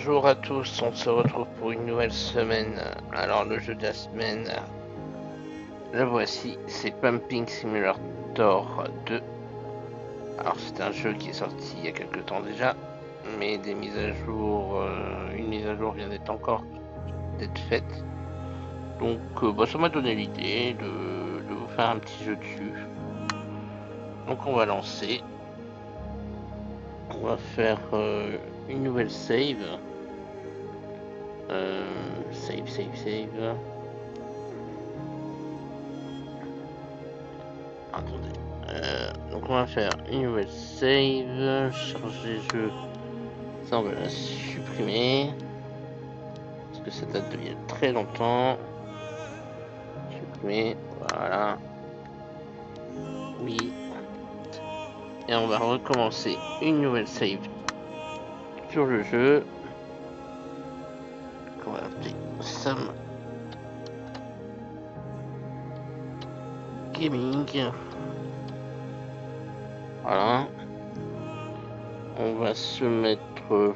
Bonjour à tous, on se retrouve pour une nouvelle semaine. Alors le jeu de la semaine, le voici, c'est Pumping Simulator 2. Alors c'est un jeu qui est sorti il y a quelques temps déjà, mais des mises à jour, une mise à jour vient d'être faite. Donc ça m'a donné l'idée de vous faire un petit jeu dessus. Donc on va lancer. On va faire une nouvelle save. Save. Attendez. Donc on va faire une nouvelle save, charger jeu, ça on va la supprimer, parce que ça date d'il y a très longtemps. Supprimer, voilà, oui. Et on va recommencer une nouvelle save sur le jeu, qu'on va appeler Sam Gaming. Voilà. On va se mettre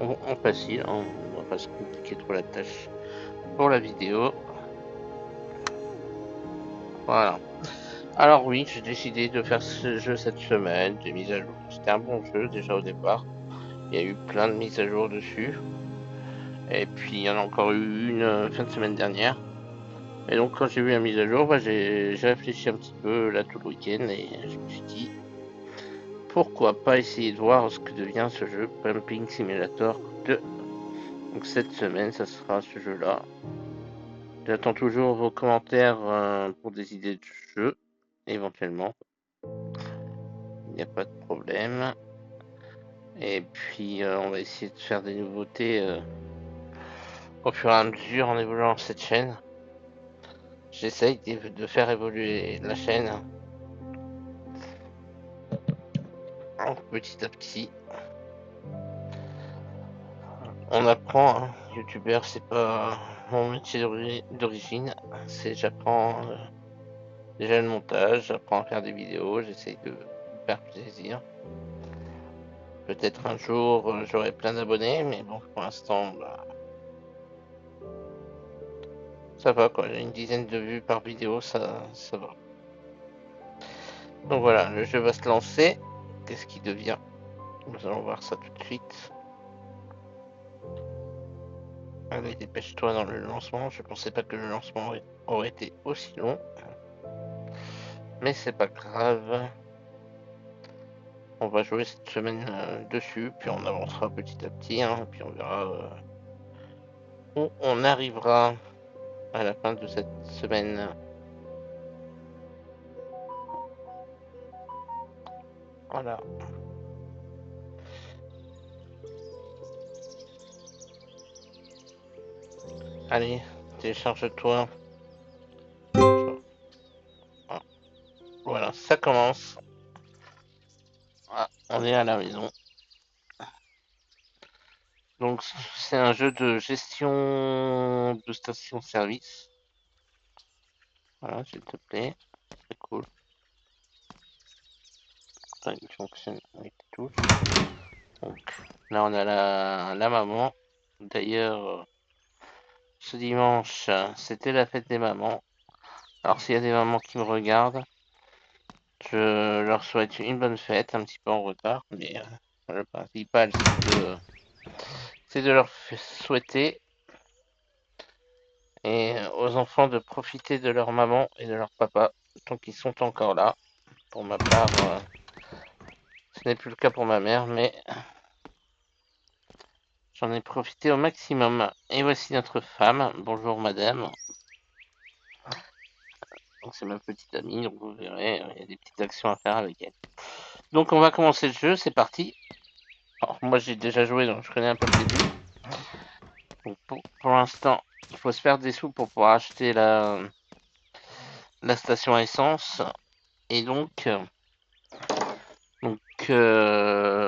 en facile, hein. On va pas se compliquer trop la tâche pour la vidéo. Voilà. Alors oui, j'ai décidé de faire ce jeu cette semaine, des mises à jour. C'était un bon jeu déjà au départ. Il y a eu plein de mises à jour dessus. Et puis il y en a encore eu une fin de semaine dernière. Et donc quand j'ai vu la mise à jour, j'ai réfléchi un petit peu là tout le week-end et je me suis dit pourquoi pas essayer de voir ce que devient ce jeu Pumping Simulator 2. Donc cette semaine, ça sera ce jeu-là. J'attends toujours vos commentaires pour des idées de jeu, éventuellement. Il n'y a pas de problème. Et puis on va essayer de faire des nouveautés au fur et à mesure en évoluant cette chaîne. J'essaye de faire évoluer la chaîne petit à petit. On apprend, hein. Youtubeur, c'est pas mon métier d'origine. J'apprends déjà le montage, j'apprends à faire des vidéos, j'essaye de me faire plaisir. Peut-être un jour j'aurai plein d'abonnés, mais bon, pour l'instant, ça va quoi. J'ai une dizaine de vues par vidéo, ça va. Donc voilà, le jeu va se lancer. Qu'est-ce qui devient? Nous allons voir ça tout de suite. Allez, dépêche-toi dans le lancement. Je pensais pas que le lancement aurait été aussi long. Mais c'est pas grave. On va jouer cette semaine dessus, puis on avancera petit à petit, hein, puis on verra où on arrivera à la fin de cette semaine. Voilà. Allez, télécharge-toi. Voilà, ça commence. Ah, on est à la maison. Donc c'est un jeu de gestion de station-service. Voilà, s'il te plaît. C'est cool. Ça, il fonctionne avec les touches. Donc là on a la maman. D'ailleurs, ce dimanche, c'était la fête des mamans. Alors s'il y a des mamans qui me regardent, je leur souhaite une bonne fête, un petit peu en retard, mais le principal c'est de leur souhaiter et aux enfants de profiter de leur maman et de leur papa tant qu'ils sont encore là. Pour ma part, ce n'est plus le cas pour ma mère, mais j'en ai profité au maximum. Et voici notre femme. Bonjour madame. Donc c'est ma petite amie, donc vous verrez, il y a des petites actions à faire avec elle. Donc on va commencer le jeu, c'est parti. Alors, moi j'ai déjà joué, donc je connais un peu le début. Donc pour l'instant, il faut se faire des sous pour pouvoir acheter la station à essence. Et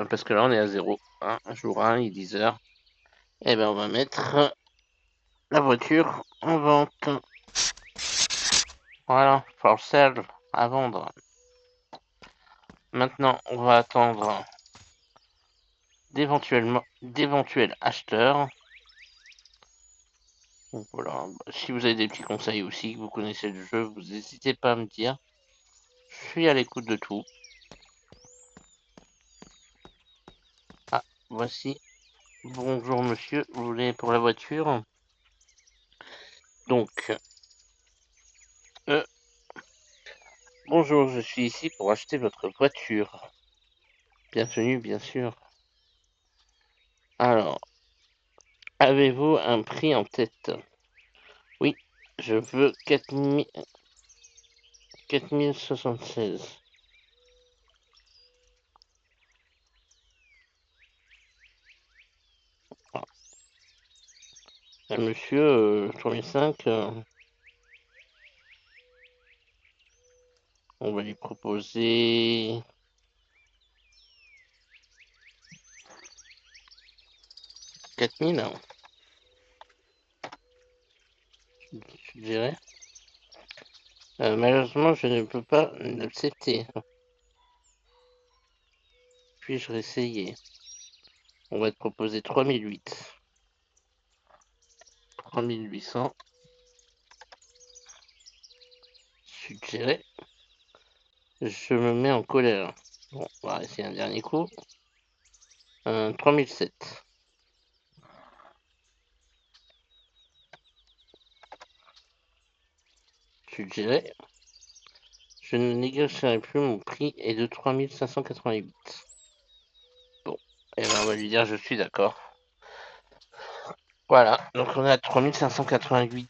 parce que là on est à 0. Hein, jour 1, il est 10h. Et ben on va mettre la voiture en vente. Voilà, for sale, à vendre. Maintenant, on va attendre d'éventuels acheteurs. Donc voilà, si vous avez des petits conseils aussi, que vous connaissez le jeu, vous n'hésitez pas à me dire. Je suis à l'écoute de tout. Ah, voici. Bonjour monsieur, vous voulez pour la voiture? Donc, bonjour, je suis ici pour acheter votre voiture. Bienvenue, bien sûr. Alors, avez-vous un prix en tête? Oui, je veux 4076. Monsieur, 3500, on va lui proposer 4000, je dirais. Malheureusement, je ne peux pas l'accepter. Puis-je réessayer? On va te proposer 3008. 3800. Suggéré. Je me mets en colère. Bon, on va essayer un dernier coup. 3007. Suggéré. Je ne négocierai plus, mon prix est de 3588. Bon, et ben on va lui dire je suis d'accord. Voilà, donc on est à 3588.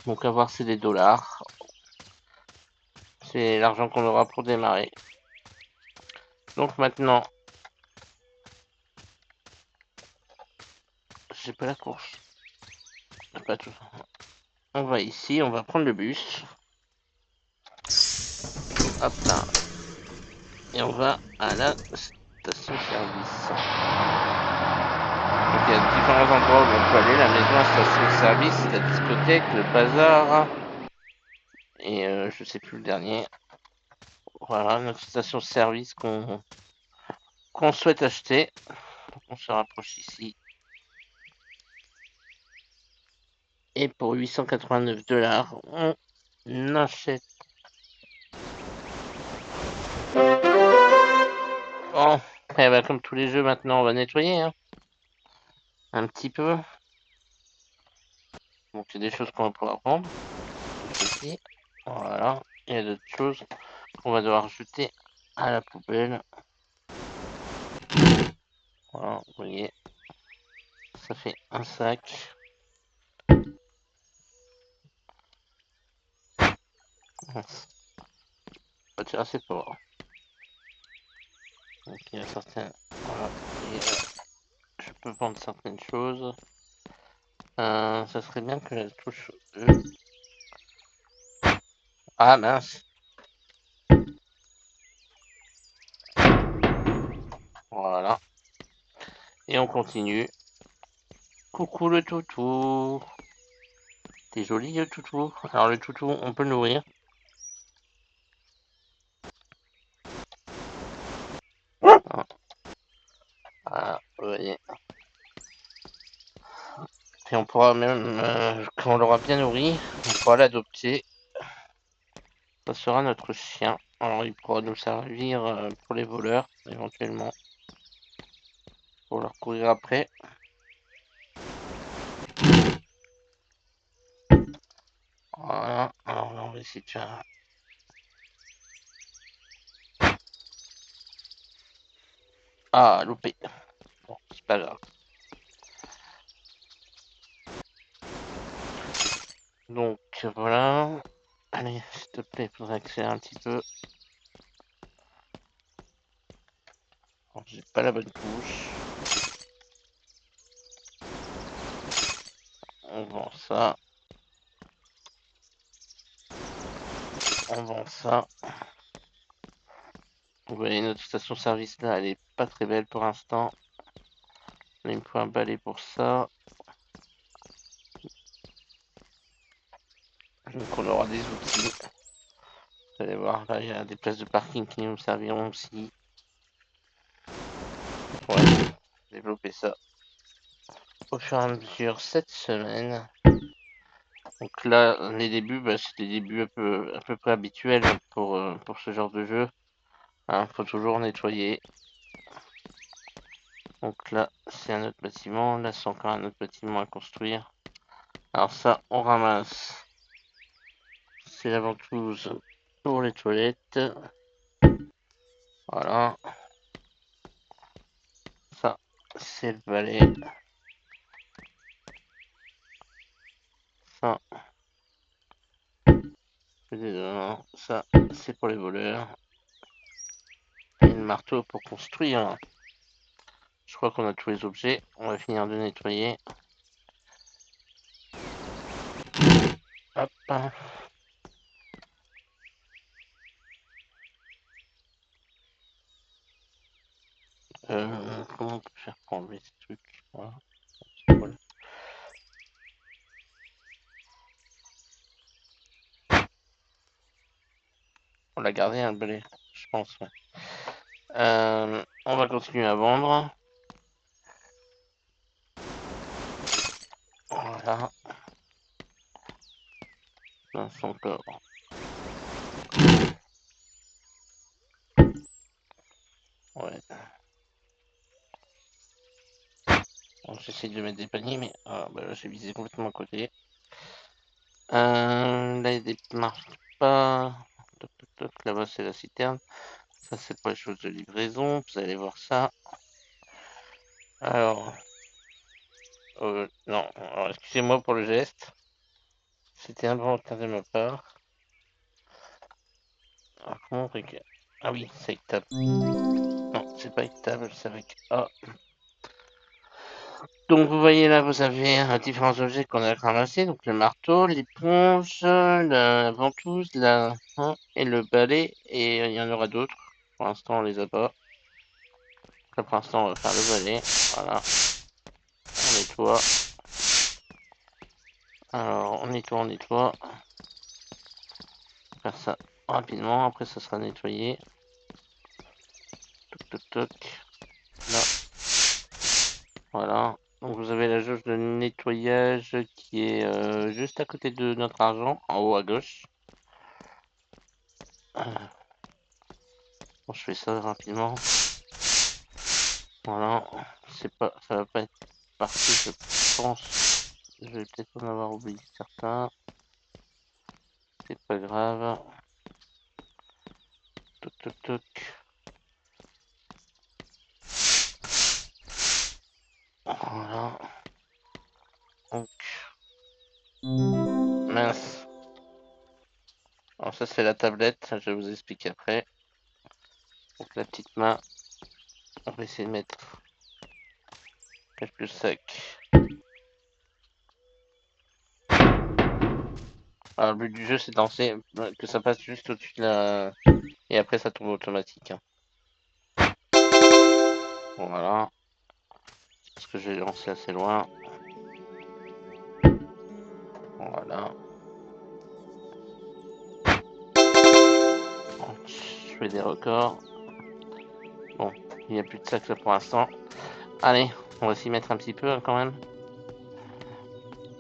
Donc à voir, c'est des dollars. C'est l'argent qu'on aura pour démarrer. Donc maintenant, j'ai pas la course. Pas tout. On va ici, on va prendre le bus. Hop là. Et on va à la station-service. Donc il y a différents endroits où on peut aller. La maison, la station-service, la discothèque, le bazar. Et je sais plus le dernier. Voilà, notre station-service qu'on souhaite acheter. Donc on se rapproche ici. Et pour 889 dollars, on achète. Bon, eh ben, comme tous les jeux maintenant, on va nettoyer, hein, un petit peu. Donc il y a des choses qu'on va pouvoir prendre. Ceci. Voilà. Il y a d'autres choses qu'on va devoir jeter à la poubelle. Voilà, vous voyez. Ça fait un sac. Pas tirer assez fort. Donc il y a certaines. Voilà. Et, je peux vendre certaines choses. Ça serait bien que la touche E. Ah mince. Voilà. Et on continue. Coucou le toutou. T'es joli le toutou. Alors le toutou, on peut le nourrir. Voilà, vous voyez. Et on pourra même, quand on l'aura bien nourri, on pourra l'adopter. Ça sera notre chien. Alors il pourra nous servir pour les voleurs, éventuellement. Pour leur courir après. Voilà. Alors on va essayer de faire. Ah, loupé. Bon, c'est pas grave. Donc voilà. Allez, s'il te plaît, il faudrait accélérer un petit peu. J'ai pas la bonne touche. On vend ça. On vend ça. Vous voyez, notre station-service là, elle est pas très belle pour l'instant. Il me faut un balai pour ça. Donc on aura des outils. Vous allez voir, là il y a des places de parking qui nous serviront aussi. Ouais. développer ça au fur et à mesure cette semaine. Donc là, les débuts, c'est des débuts à peu près habituels pour ce genre de jeu. Hein, faut toujours nettoyer. Donc là, c'est un autre bâtiment. Là, c'est encore un autre bâtiment à construire. Alors ça, on ramasse. C'est la ventouse pour les toilettes. Voilà. Ça, c'est le balai. Ça, ça, c'est pour les voleurs. Et le marteau pour construire. Je crois qu'on a tous les objets. On va finir de nettoyer. Hop. Comment on peut faire pour enlever ces trucs? Voilà. Voilà. On l'a gardé, hein, le balai, je pense. Ouais. On va continuer à vendre. Voilà. Son corps. Ouais. Bon, j'essaie de mettre des paniers, mais là, j'ai visé complètement à côté. Là, il ne marche pas. Toc, toc, toc. Là-bas, c'est la citerne. Ça, c'est pour les choses de livraison. Vous allez voir ça. Alors, non, excusez-moi pour le geste. C'était involontaire de ma part. Alors, comment on récupère? Ah oui, c'est avec table. Non, c'est pas avec table, c'est avec A. Donc, vous voyez là, vous avez différents objets qu'on a ramassés. Donc, le marteau, l'éponge, la ventouse, et le balai. Et il y en aura d'autres. Pour l'instant, on les a pas. Là, pour l'instant, on va faire le balai. Voilà. On nettoie. Alors, on nettoie, on nettoie. On va faire ça rapidement. Après, ça sera nettoyé. Toc, toc, toc. Là. Voilà. Donc, vous avez la jauge de nettoyage qui est juste à côté de notre argent, en haut à gauche. Bon, je fais ça rapidement. Voilà. Ça va pas être parti, je pense. Je vais peut-être en avoir oublié certains. C'est pas grave. Toc, toc, toc. Voilà. Donc, mince. Alors ça c'est la tablette, je vais vous expliquer après. Donc la petite main, on va essayer de mettre quelques sacs. Alors le but du jeu c'est de lancer, que ça passe juste au-dessus de la... Et après ça tombe automatique. Voilà. Parce que je vais lancer assez loin. Voilà. Je fais des records. Bon, il n'y a plus de sacs là pour l'instant. Allez, on va s'y mettre un petit peu quand même.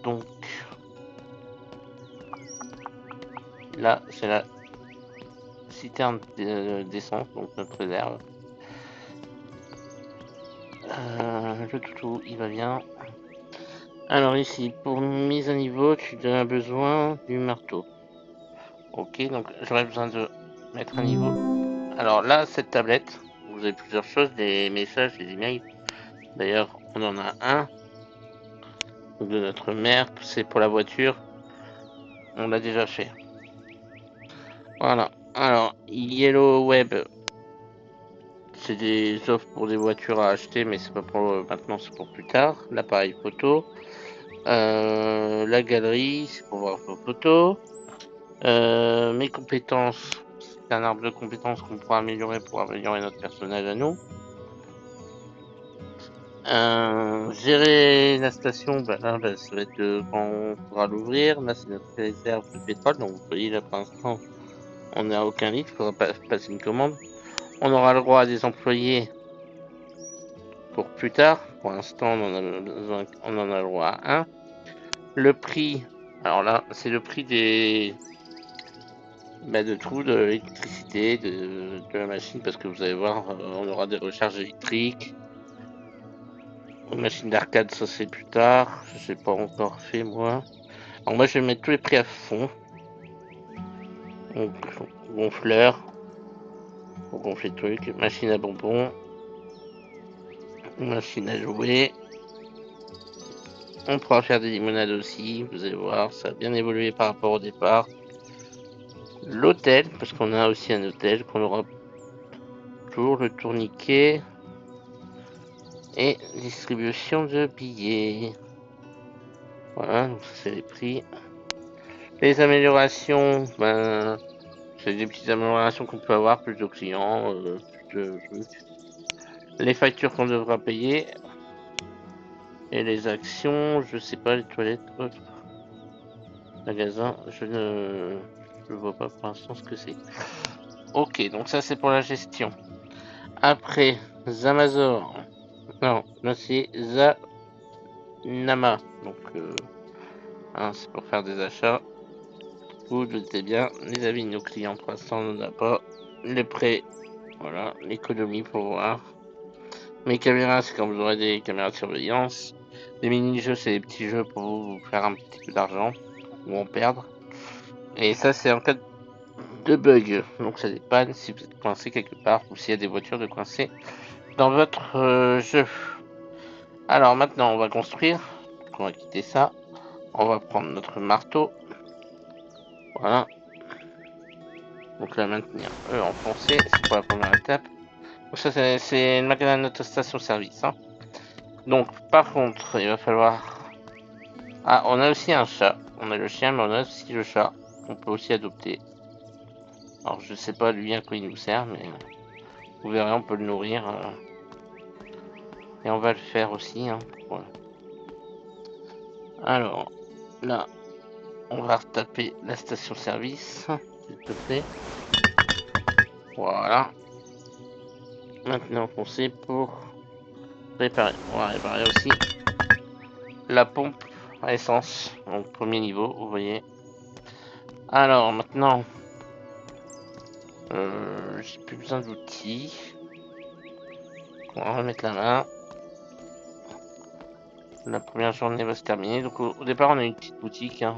Donc là c'est la citerne d'essence, donc notre réserve. Le toutou il va bien. Alors ici, pour mise à niveau, tu as besoin du marteau. Ok, donc j'aurais besoin de mettre à niveau. Alors là, cette tablette, vous avez plusieurs choses, des messages, des emails. D'ailleurs, on en a un de notre mère, c'est pour la voiture. On l'a déjà fait. Voilà. Alors, Yellow Web, c'est des offres pour des voitures à acheter, mais c'est pas pour maintenant, c'est pour plus tard. L'appareil photo. La galerie, c'est pour voir vos photos. Mes compétences, c'est un arbre de compétences qu'on pourra améliorer pour améliorer notre personnage à nous. Gérer la station, là, ça va être quand on pourra l'ouvrir. Là, c'est notre réserve de pétrole. Donc, vous voyez, là, pour l'instant, on n'a aucun litre. Il faudra passer une commande. On aura le droit à des employés pour plus tard. Pour l'instant, on en a le droit à un. Le prix, alors là, c'est le prix de tout, de l'électricité, de la machine, parce que vous allez voir, on aura des recharges électriques. Machine d'arcade, ça c'est plus tard. Je sais pas encore fait moi. Alors moi, je vais mettre tous les prix à fond. Donc, gonfleur, pour gonfler le truc. Machine à bonbons. Machine à jouer. On pourra faire des limonades aussi, vous allez voir, ça a bien évolué par rapport au départ. L'hôtel, parce qu'on a aussi un hôtel, qu'on aura toujours le tourniquet. Et distribution de billets. Voilà, donc ça c'est les prix. Les améliorations, ben, c'est des petites améliorations qu'on peut avoir, plus de clients, plus de trucs. Les factures qu'on devra payer. Et les actions, je sais pas, les toilettes, autres. Magasin, je vois pas pour l'instant ce que c'est. Ok, donc ça c'est pour la gestion. Après, Zamazor. Non, là c'est Zanama. Donc, hein, c'est pour faire des achats. Vous doutez bien, les avis de nos clients pour l'instant on n'en a pas. Les prêts, voilà, l'économie pour voir. Mes caméras, c'est quand vous aurez des caméras de surveillance. Les mini-jeux, c'est des petits jeux pour vous faire un petit peu d'argent ou en perdre. Et ça, c'est en cas de bug. Donc ça dépanne si vous êtes coincé quelque part ou s'il y a des voitures de coincées dans votre jeu. Alors maintenant, on va construire. Donc, on va quitter ça. On va prendre notre marteau. Voilà. Donc là, maintenir enfoncé. C'est pour la première étape. Donc ça, c'est le magasin de notre station-service. Hein. Donc, par contre, il va falloir... Ah, on a aussi un chat. On a le chien, mais on a aussi le chat. On peut aussi adopter. Alors, je sais pas lui à quoi il nous sert, mais vous verrez, on peut le nourrir. Et on va le faire aussi. Hein. Voilà. Alors, là, on va retaper la station-service, s'il te plaît. Voilà. Maintenant, foncez pour réparer. On va réparer aussi la pompe à essence. Donc, premier niveau, vous voyez. Alors, maintenant, j'ai plus besoin d'outils. On va remettre la main. La première journée va se terminer. Donc, au départ, on a une petite boutique. Hein.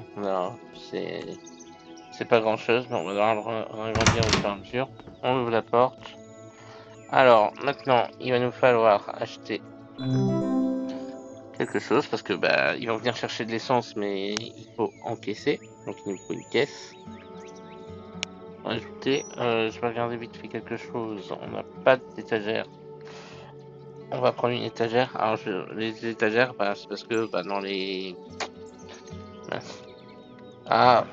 C'est pas grand chose, mais on va devoir agrandir au fur et à mesure. On ouvre la porte. Alors, maintenant, il va nous falloir acheter quelque chose parce que bah ils vont venir chercher de l'essence, mais il faut encaisser. Donc, il nous faut une caisse. Ajouter. Je vais regarder vite fait quelque chose. On n'a pas d'étagère. On va prendre une étagère. Alors, les étagères, bah, c'est parce que bah, dans les. Ah,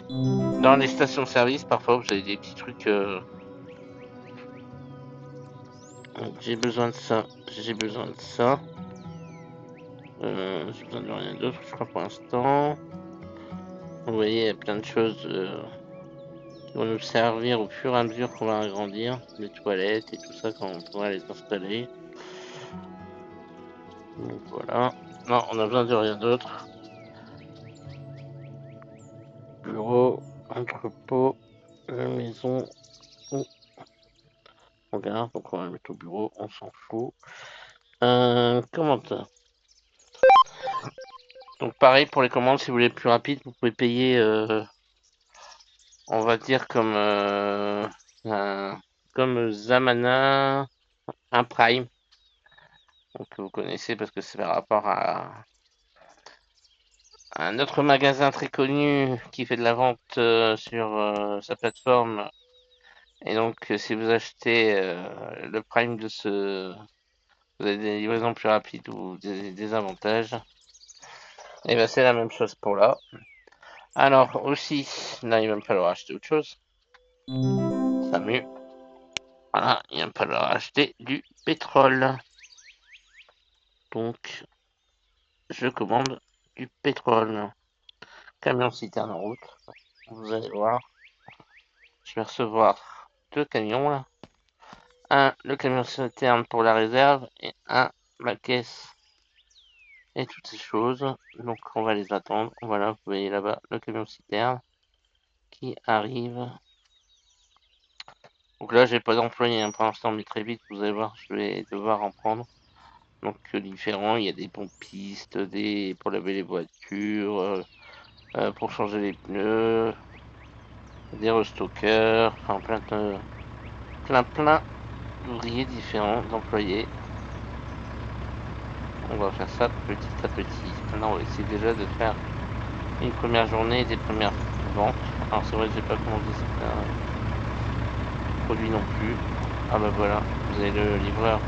dans les stations-service, parfois vous avez des petits trucs. J'ai besoin de ça. J'ai besoin de ça. J'ai besoin de rien d'autre, je crois, pour l'instant. Vous voyez, il y a plein de choses qui vont nous servir au fur et à mesure qu'on va agrandir. Les toilettes et tout ça, quand on pourra les installer. Donc voilà. Non, on a besoin de rien d'autre. Bureau, entrepôt, maison. Oh. Regarde, donc on va le mettre au bureau, on s'en fout. Commentaire. Donc pareil pour les commandes, si vous voulez plus rapide, vous pouvez payer, on va dire comme Zamana, un Prime. Donc vous connaissez parce que c'est par rapport à un autre magasin très connu qui fait de la vente sur sa plateforme. Et donc si vous achetez le Prime de vous avez des livraisons plus rapides ou des avantages. Et ben c'est la même chose pour là. Alors aussi, là il va me falloir acheter autre chose. Ça mieux. Voilà, il va me falloir acheter du pétrole. Donc je commande du pétrole. Camion citerne en route. Vous allez voir. Je vais recevoir deux camions là. Le camion citerne pour la réserve et un la caisse et toutes ces choses. Donc on va les attendre. Voilà, vous voyez là-bas le camion citerne qui arrive. Donc là, j'ai pas d'employé pour l'instant, mais très vite, vous allez voir, je vais devoir en prendre. Donc différents, il y a des pompistes, des pour laver les voitures, pour changer les pneus, des restockers, enfin plein d'ouvriers différents, d'employés. On va faire ça petit à petit. Maintenant, on va essayer déjà de faire une première journée des premières ventes. Alors c'est vrai que j'ai pas commandé certains produits non plus. Ah bah voilà, vous avez le livreur.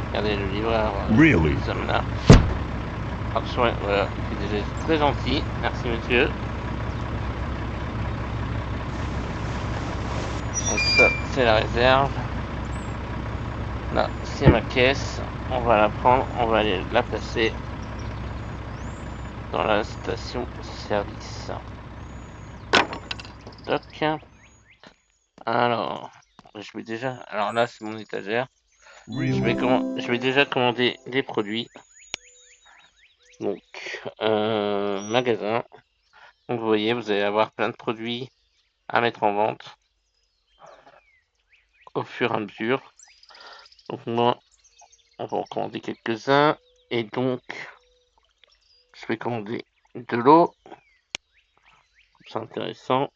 Regardez le livreur. Really? Nous sommes là. Ah, voilà, il est déjà très gentil. Merci monsieur. Donc ça, c'est la réserve. Là, c'est ma caisse. On va la prendre, on va aller la placer dans la station service. Toc. Alors, je vais déjà. Alors là, c'est mon étagère. Je vais déjà commander des produits. Donc, magasin. Donc, vous voyez, vous allez avoir plein de produits à mettre en vente au fur et à mesure. Donc, moi, on va en commander quelques-uns. Et donc, je vais commander de l'eau. C'est intéressant.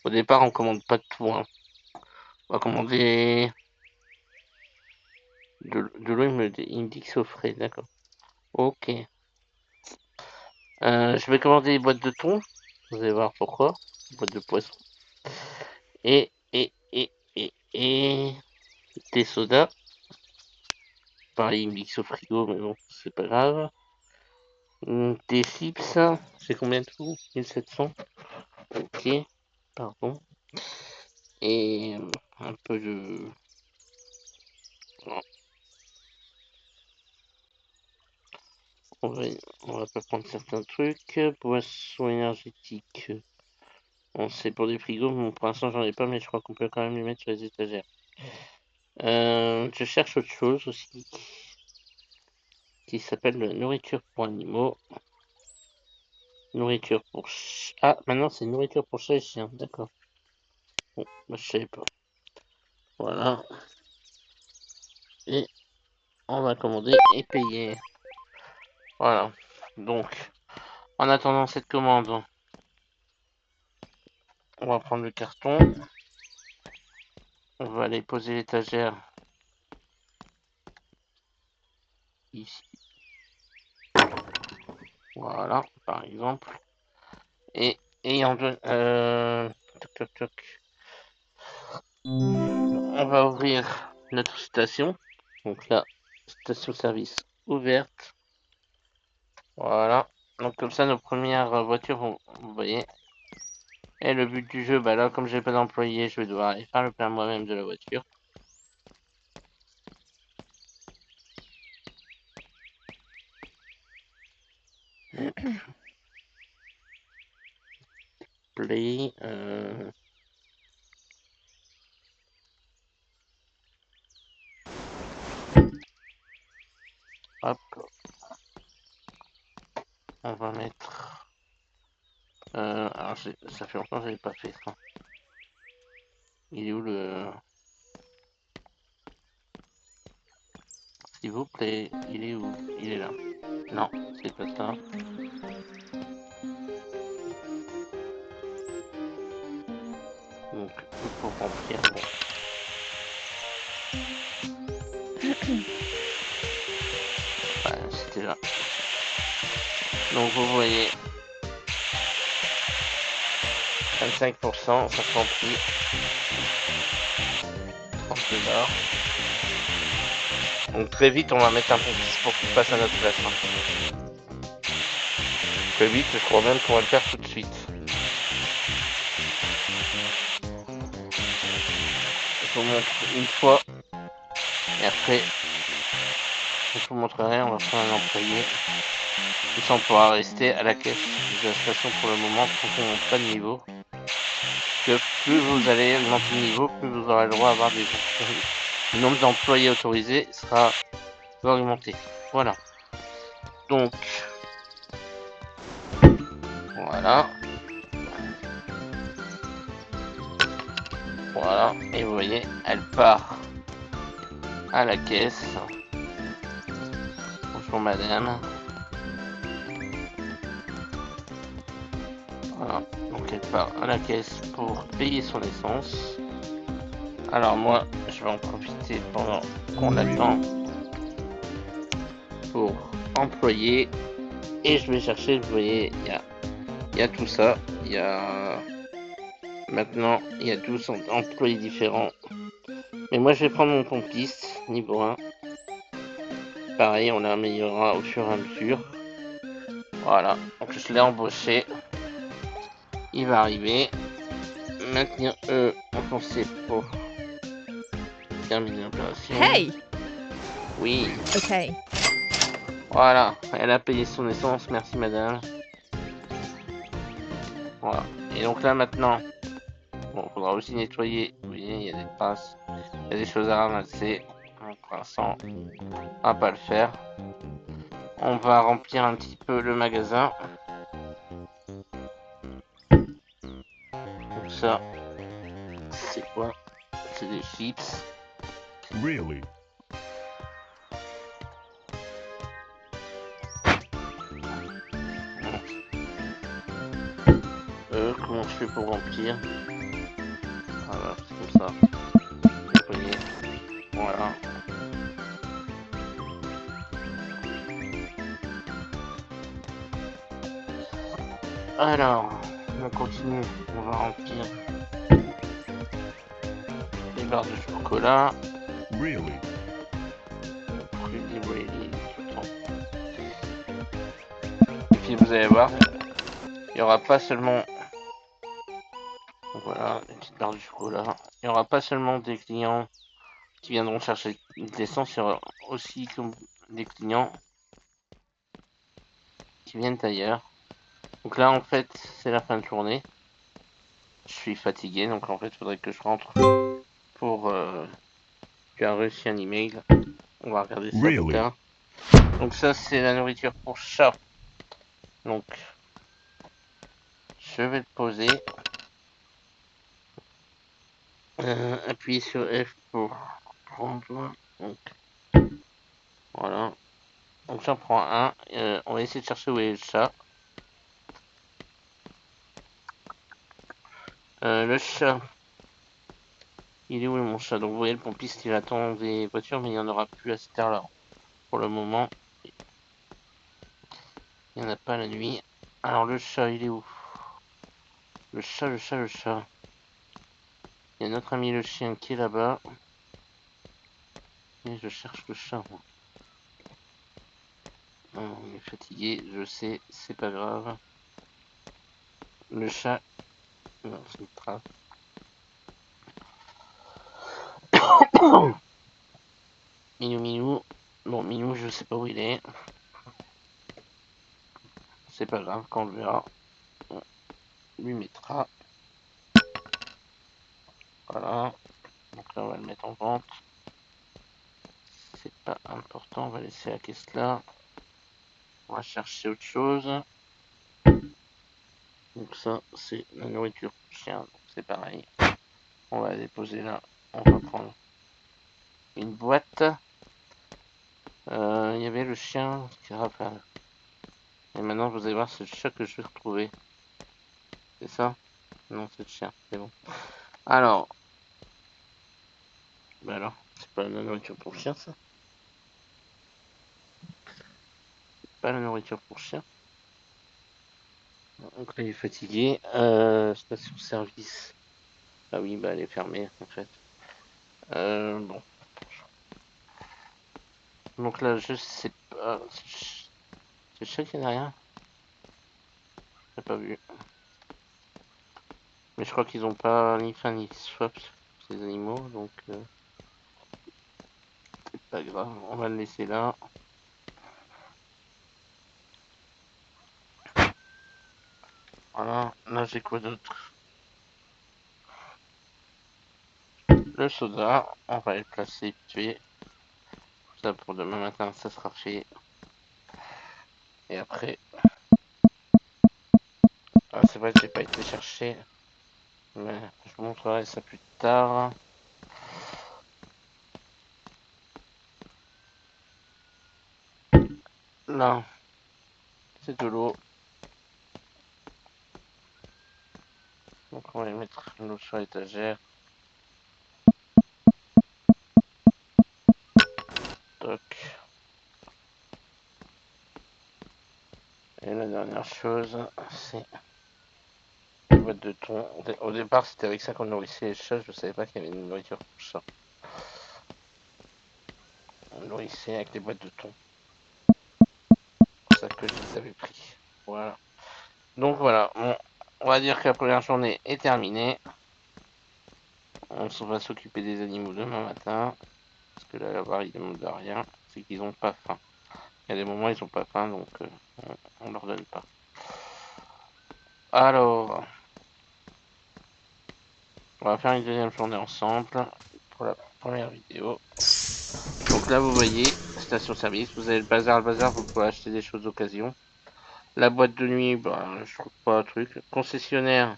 Au départ, on commande pas de tout. Hein. On va commander de l'eau. Il me dit que c'est au frais. D'accord. Ok. Je vais commander des boîtes de thon. Vous allez voir pourquoi. Boîte de poisson. Et des sodas. Pareil, il mixe au frigo, mais bon, c'est pas grave. Des chips, c'est combien de tout 1700. Ok, pardon. Et un peu de. On va, on va pas prendre certains trucs. Boissons énergétiques. Bon, c'est pour des frigos, bon, pour l'instant j'en ai pas, mais je crois qu'on peut quand même les mettre sur les étagères. Je cherche autre chose aussi. Qui s'appelle nourriture pour animaux. Nourriture pour ah, maintenant c'est nourriture pour chat et chien, d'accord. Bon, bah, je savais pas. Voilà. Et on va commander et payer. Voilà. Donc, en attendant cette commande, on va prendre le carton. On va aller poser l'étagère ici. Voilà, par exemple. Et ayant de, toc, toc, toc. On va ouvrir notre station. Donc là, station service ouverte. Voilà. Donc comme ça, nos premières voitures, vous voyez. Et le but du jeu, bah là, comme j'ai pas d'employé, je vais devoir aller faire le plein moi-même de la voiture. Play. Hop. On va mettre. Alors, ça fait longtemps que j'avais pas fait ça. Il est où le. S'il vous plaît, il est où? Il est là. Non, c'est pas ça. Donc, pour remplir. Bon. Ouais, c'était là. Donc, vous voyez. 25%, ça se remplit. 30 $. Donc, très vite, on va mettre un pompiste pour qu'il passe à notre place. Hein. Très vite, je crois même qu'on va le faire tout de suite. Je vous montre une fois. Et après, je vous montrerai, on va prendre un employé. Tout ça, on pourra rester à la caisse de la station pour le moment, tant qu'on monte pas de niveau. Que plus vous allez augmenter le niveau, plus vous aurez le droit d'avoir des employés. Le nombre d'employés autorisés sera va augmenter. Voilà. Donc, voilà. Voilà. Et vous voyez, elle part à la caisse. Bonjour madame. Voilà. Donc elle part à la caisse pour payer son essence. Alors moi, je vais en profiter pendant qu'on attend pour employer. Et je vais chercher, vous voyez, il y a tout ça. Il y a... Maintenant, il y a 12 employés différents. Mais moi, je vais prendre mon pompiste, niveau 1. Pareil, on l'améliorera au fur et à mesure. Voilà, donc je l'ai embauché. Il va arriver. Maintenir enfoncé pour terminer l'opération. Hey! Oui, Okay. voilà, elle a payé son essence, merci madame. Voilà, et donc là maintenant, bon, faudra aussi nettoyer. Vous voyez, il y a des traces, il y a des choses à ramasser. Donc pour l'instant, on va pas le faire. On va remplir un petit peu le magasin. Donc ça, c'est quoi? C'est des chips. Really? Comment je fais pour remplir? Voilà, c'est comme ça. Nettoyer. Voilà. Alors, on continue. On va remplir les barres de chocolat. Really? Et puis vous allez voir, il n'y aura pas seulement, voilà, les petites barres de chocolat. Il n'y aura pas seulement des clients qui viendront chercher de l'essence, il y aura aussi comme des clients qui viennent ailleurs. Donc là, en fait, c'est la fin de journée. Je suis fatigué, donc en fait, il faudrait que je rentre pour. Tu as reçu un email. On va regarder ça plus Really? tard. Donc ça, c'est la nourriture pour chat. Donc, je vais le poser. Appuyer sur F pour prendre. Donc, voilà. Donc j'en prends un. On va essayer de chercher où est le chat. Le chat. Il est où mon chat? Donc vous voyez le pompiste il attend des voitures mais il n'y en aura plus à cette heure-là. Pour le moment. Il n'y en a pas la nuit. Alors le chat il est où? Le chat, le chat, le chat. Il y a notre ami le chien qui est là-bas. Et je cherche le chat. Oh, il est fatigué, je sais, c'est pas grave. Le chat. Non, c'est une trace. Minou Minou. Bon, Minou, je sais pas où il est. C'est pas grave, quand on le verra, on lui mettra. Voilà. Donc là, on va le mettre en vente. C'est pas important, on va laisser la caisse là. On va chercher autre chose. Donc ça, c'est la nourriture pour chien. C'est pareil. On va la déposer là. On va prendre une boîte. Il y avait le chien qui rafale. Et maintenant, vous allez voir, c'est le chat que je vais retrouver. C'est ça? Non, c'est le chien. C'est bon. Alors. Bah alors, c'est pas la nourriture pour chien, ça? Pas la nourriture pour chien. Donc là, il est fatigué. Station service. Ah oui, bah elle est fermée, en fait. Bon. Donc là, je sais pas. C'est le chat qui est derrière? J'ai pas vu. Mais je crois qu'ils ont pas ni faim ni soif, ces animaux, donc c'est pas grave. On va le laisser là. Voilà. Là, j'ai quoi d'autre? Le soda. On va le placer vite fait. Ça pour demain matin, ça sera fait. Et après... Ah, c'est vrai que j'ai pas été chercher. Mais je vous montrerai ça plus tard. Là, c'est de l'eau. Donc on va y mettre l'eau sur l'étagère. Toc. Et la dernière chose, c'est la boîte de thon. Au départ, c'était avec ça qu'on nourrissait les chats. Je savais pas qu'il y avait une nourriture pour ça. On nourrissait avec des boîtes de thon. C'est pour ça que je les avais pris. Voilà. Donc voilà, bon, on va dire que la première journée est terminée. On va s'occuper des animaux demain matin. Parce que là, là-bas, ils demandent rien. C'est qu'ils n'ont pas faim. Il y a des moments, ils n'ont pas faim, donc on leur donne pas. Alors, on va faire une deuxième journée ensemble pour la première vidéo. Donc là, vous voyez, station-service. Vous avez le bazar. Le bazar, vous pouvez acheter des choses d'occasion. La boîte de nuit, bah, je trouve pas un truc. Concessionnaire,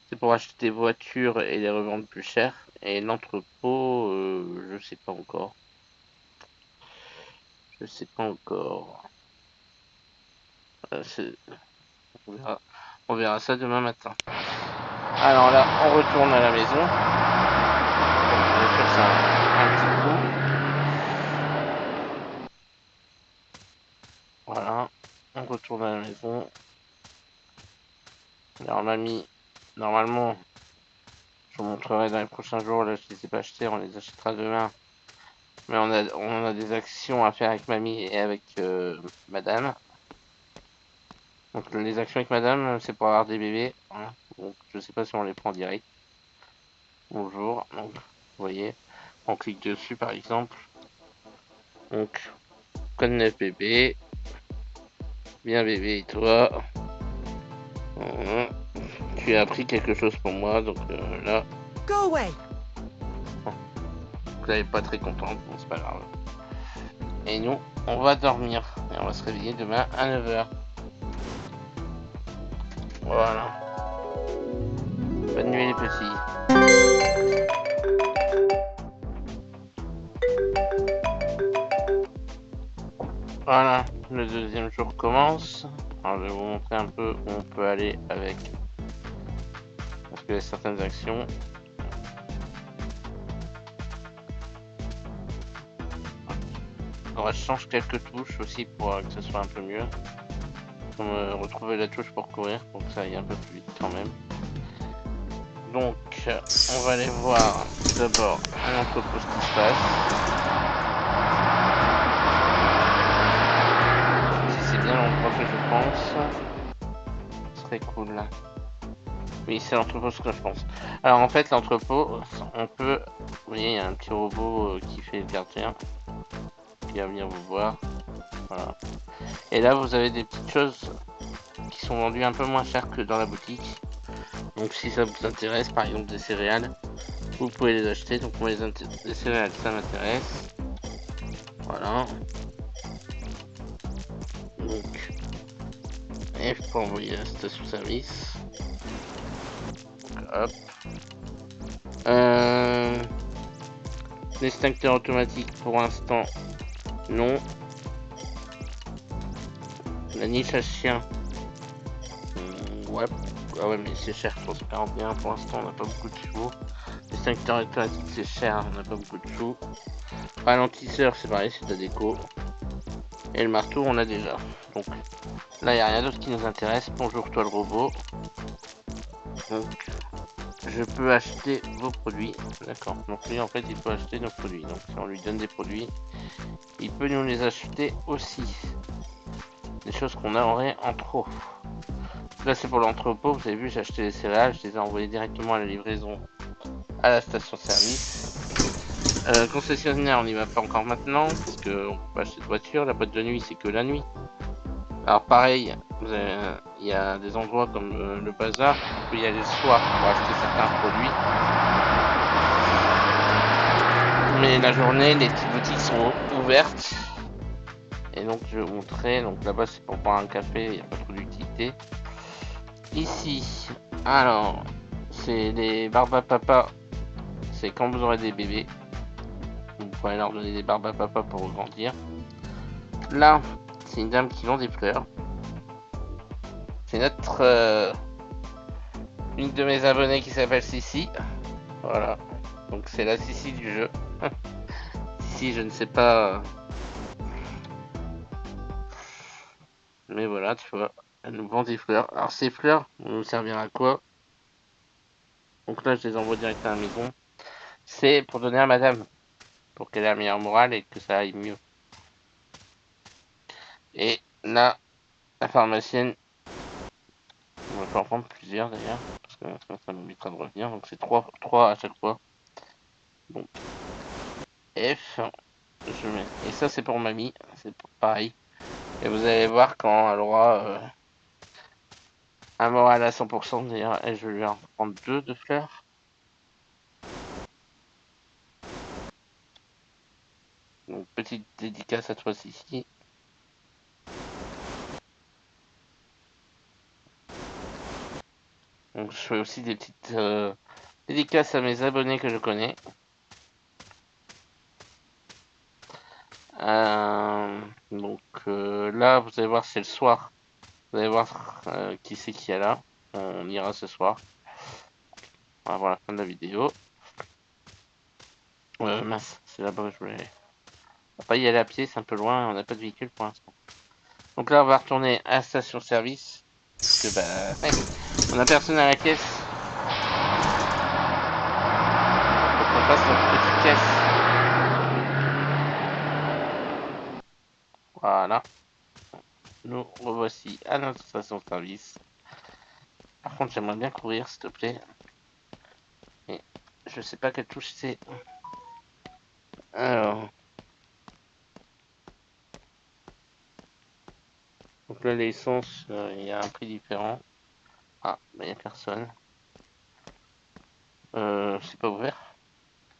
c'est pour acheter des voitures et les revendre plus cher. Et l'entrepôt, je sais pas encore. Je sais pas encore. On verra ça demain matin. Alors là, on retourne à la maison. Bon, bien sûr, ça un petit coup. Voilà, on retourne à la maison. Alors mamie, normalement, je vous montrerai dans les prochains jours. Là, je les ai pas achetés, on les achètera demain. Mais on a des actions à faire avec mamie et avec madame. Donc les actions avec madame, c'est pour avoir des bébés. Hein. Donc je sais pas si on les prend direct. Bonjour. Donc vous voyez, on clique dessus par exemple. Donc code 9 bébé. Bien bébé et toi. Tu as appris quelque chose pour moi, donc là. Go away. Vous n'êtes pas très contente, bon c'est pas grave. Et nous, on va dormir. Et on va se réveiller demain à 9h. Voilà. Bonne nuit les petits. Voilà, le deuxième jour commence. Alors je vais vous montrer un peu où on peut aller avec. Parce qu'il y a certaines actions. Alors je change quelques touches aussi pour que ce soit un peu mieux. Pour me retrouver la touche pour courir, pour que ça aille un peu plus vite quand même. Donc, on va aller voir d'abord un entrepôt ce qui se passe. Si c'est bien l'endroit que je pense, ce serait cool. Oui, c'est l'entrepôt ce que je pense. Alors en fait, l'entrepôt, on peut... Vous voyez, il y a un petit robot qui fait le gardien, qui va venir vous voir. Voilà. Et là, vous avez des petites choses qui sont vendues un peu moins cher que dans la boutique. Donc si ça vous intéresse, par exemple des céréales, vous pouvez les acheter. Donc moi les céréales, ça m'intéresse. Voilà. Donc F pour envoyer à la station service. Donc, hop. L'extincteur automatique pour l'instant, non. La niche à chien. Ouais. Ah ouais mais c'est cher, 141 pour l'instant, on n'a pas beaucoup de sous. L'extincteur automatique c'est cher, on n'a pas beaucoup de sous. Ralentisseur c'est pareil, c'est de la déco. Et le marteau on l'a déjà. Donc là il n'y a rien d'autre qui nous intéresse. Bonjour toi le robot. Donc je peux acheter vos produits. D'accord. Donc lui en fait il peut acheter nos produits. Donc si on lui donne des produits, il peut nous les acheter aussi. Des choses qu'on aurait en trop. Là c'est pour l'entrepôt, vous avez vu j'ai acheté les céréales, je les ai envoyées directement à la livraison à la station service. Concessionnaire on n'y va pas encore maintenant parce qu'on peut pas acheter de voiture, la boîte de nuit c'est que la nuit. Alors pareil, il y a des endroits comme le bazar, on peut y aller le soir pour acheter certains produits. Mais la journée, les petites boutiques sont ouvertes. Et donc je vais vous montrer. Donc là-bas c'est pour boire un café, il n'y a pas trop d'utilité. Ici, alors, c'est les barbes à papa. C'est quand vous aurez des bébés. Vous pouvez leur donner des barbes à papa pour grandir. Là, c'est une dame qui vend des fleurs. C'est notre une de mes abonnées qui s'appelle Sissi. Voilà. Donc c'est la Sissi du jeu. Sissi, je ne sais pas. Mais voilà, tu vois. Elle nous vend des fleurs. Alors ces fleurs vont nous servir à quoi? Donc là, je les envoie direct à la maison. C'est pour donner à madame. Pour qu'elle ait la meilleure morale et que ça aille mieux. Et là, la pharmacienne, on va en prendre plusieurs d'ailleurs. Parce que ça m'évitera de revenir. Donc c'est 3 à chaque fois. Donc F. Je mets. Et ça c'est pour mamie. C'est pareil. Et vous allez voir quand elle aura un moral à 100%. D'ailleurs, je vais lui en prendre 2 de fleurs. Donc petite dédicace à toi ici. Donc je fais aussi des petites dédicaces à mes abonnés que je connais. Donc là, vous allez voir, c'est le soir. Vous allez voir qui c'est qui est là. On ira ce soir. On va voir la fin de la vidéo. Mince, c'est là-bas que je voulais aller. On va pas y aller à pied, c'est un peu loin, on n'a pas de véhicule pour l'instant. Donc là, on va retourner à station-service. Parce que bah, on a personne à la caisse. Faut qu'on fasse notre petite caisse. Voilà. Nous revoici à notre station-service. Par contre, j'aimerais bien courir, s'il te plaît. Et je sais pas quelle touche c'est. Alors. Donc là, l'essence, il y a un prix différent. Ah, bah, il n'y a personne. C'est pas ouvert.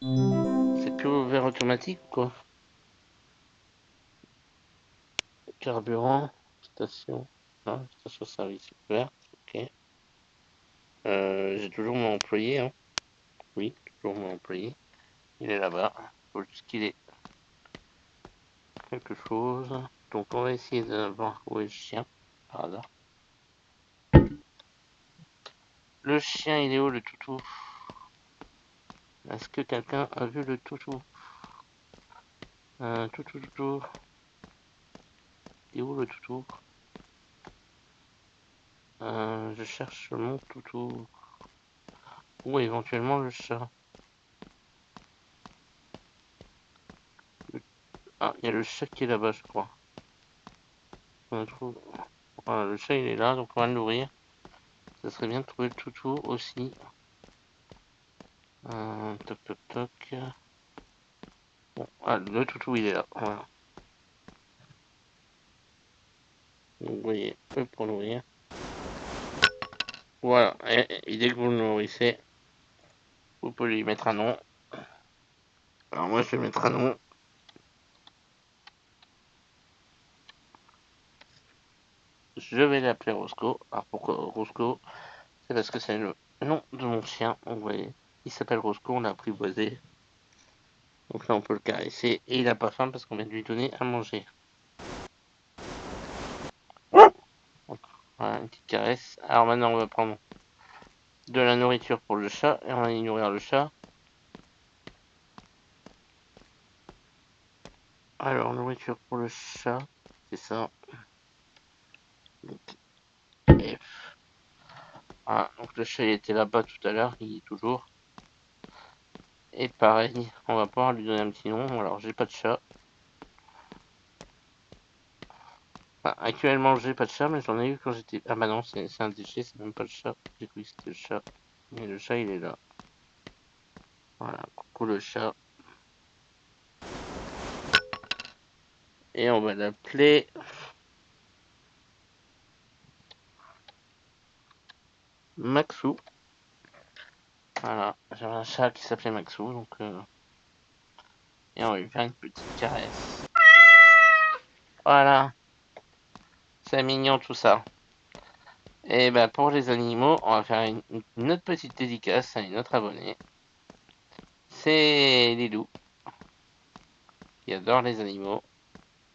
C'est que ouvert automatique ou quoi? Carburant, station. Non, station service ouverte, ok. J'ai toujours mon employé, hein. Oui, toujours mon employé. Il est là-bas. Faut juste qu'il ait quelque chose. Donc on va essayer de voir où est le chien, par hasard. Le chien, il est où le toutou? Est-ce que quelqu'un a vu le toutou? Toutou. Il est où le toutou? Je cherche mon toutou. Ou éventuellement le chat. Ah, il y a le chat qui est là-bas, je crois. On trouve. Voilà, le chat il est là, donc on va le nourrir. Ça serait bien de trouver le toutou aussi. Toc toc toc. Bon, ah, le toutou il est là, voilà. Donc vous voyez, pour nourrir. Voilà, et dès que vous le nourrissez, vous pouvez lui mettre un nom. Alors moi je vais mettre un nom. Je vais l'appeler Roscoe. Alors pourquoi Roscoe? C'est parce que c'est le nom de mon chien. Donc vous voyez, il s'appelle Roscoe, on l'a apprivoisé. Donc là on peut le caresser. Et il a pas faim parce qu'on vient de lui donner à manger. Donc, voilà, une petite caresse. Alors maintenant on va prendre de la nourriture pour le chat. Et on va y nourrir le chat. Alors nourriture pour le chat. C'est ça. Donc, F. Voilà, donc le chat il était là-bas tout à l'heure. Il est toujours. Et pareil, on va pouvoir lui donner un petit nom. Alors j'ai pas de chat. Enfin, actuellement j'ai pas de chat, mais j'en ai eu quand j'étais. Ah bah non, c'est un déchet, c'est même pas le chat. J'ai cru que c'était le chat. Mais le chat il est là. Voilà, coucou le chat. Et on va l'appeler Maxou. Voilà, j'avais un chat qui s'appelait Maxou, donc Et on va lui faire une petite caresse. Voilà. C'est mignon tout ça. Et bah pour les animaux, on va faire une autre petite dédicace à une autre abonnée. C'est Lilou. Qui adore les animaux.